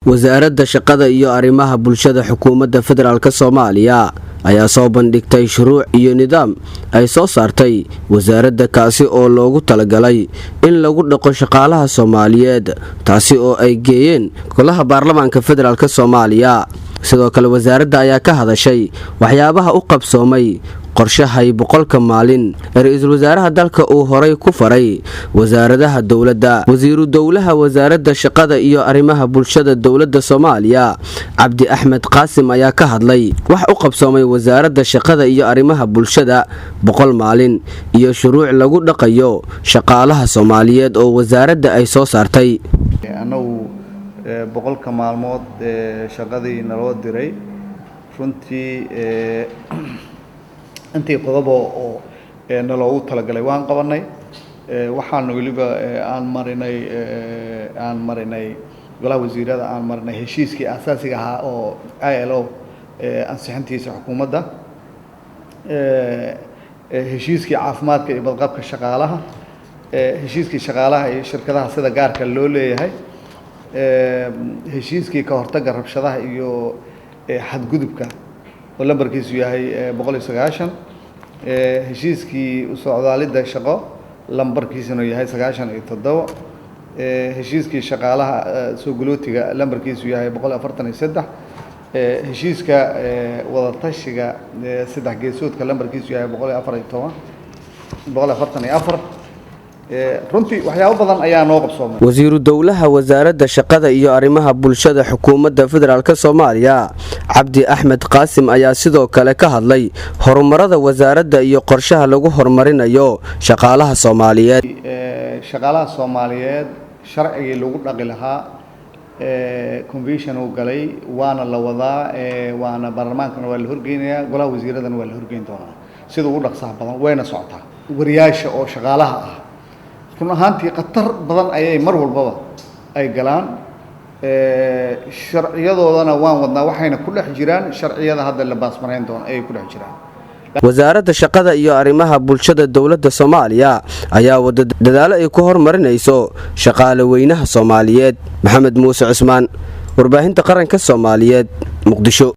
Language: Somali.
wasaaradda shaqada iyo arrimaha bulshada xukuumadda federaalka Soomaaliya ayaa soo bandhigtay shuruuc iyo nidaam ay soo saartay wasaaradda kaasi oo loogu talagalay in lagu dhaqo shaqaalaha Soomaaliyeed taasi oo ay geeyeen golaha baarlamaanka federaalka Soomaaliya sidoo kale wasaaradda ayaa ka hadashay waxyaabaha u qabsoomay qorshahay 100 maalin ra'iisul wasaaraha dalka uu horay ku faray wasaaradaha dawladda wasiiru dawlaha wasaaradda shaqada iyo arrimaha bulshada dawladda Soomaaliya Cabdi Axmed Qaasim ayaa ka hadlay wax u qabsoomay wasaaradda shaqada iyo arrimaha bulshada 100 maalin iyo shuruuc lagu dhaqayo shaqaalaha Soomaaliyeed oo wasaaradda ay soo saartay anagu 100 maalmood shaqadii naloo diray runtii intii qodob oo naloogu talagalay waan qabanay waxaan waliba aan marinay golaha wasiirada aan marinay heshiiskii asaasiga ahaa oo ILO ansixintiisa xukuumadda heshiiskii caafimaadka iyo badqabka shaqaalaha heshiiskii shaqaalaha iyo shirkadaha sida gaarka loo leeyahay heshiiskii ka hortagga rabshadaha iyo xadgudubka oo lambarkiisu yahay 190 heshiiskii u socdaalida shaqo lambarkiisuna yahay 97 heshiiskii shaqaalaha soo galootiga lambarkiisu yahay 143 heshiiska wada tashiga saddex geesoodka lambarkiisu yahay 144 runtii waxyaabo badan ayaa noo qabsoomay wasiiru dawlaha wasaaradda shaqada iyo arrimaha bulshada xukuumadda federaalka Soomaaliya Cabdi Axmed Qaasim ayaa sidoo kale ka hadlay horumarada wasaaradda iyo qorshaha lagu horumarinayo shaqaalaha Soomaaliyeed sharciga lagu dhaqi lahaa convention uu galay waana la wadaa waana baarlamaankana waa la horgeynayaa golaha wasiiradana waa la horgeyn doonaa sida ugu dhaqsaha badan wayna socotaa wariyaasha oo shaqaalaha ah run ahaantii qatar badan ayay mar walbaba ay galaan sharciyadoodana waan wadnaa waxayna ku dhex jiraan sharciyada hadda la baasmareyn doono ay ku dhex jiraan wasaaradda shaqada iyo arrimaha bulshada dawladda Soomaaliya ayaa wada dadaalo ay ku horumarinayso shaqaale weynaha Soomaaliyeed Maxamed Muuse Cusmaan warbaahinta qaranka Soomaaliyeed Muqdisho.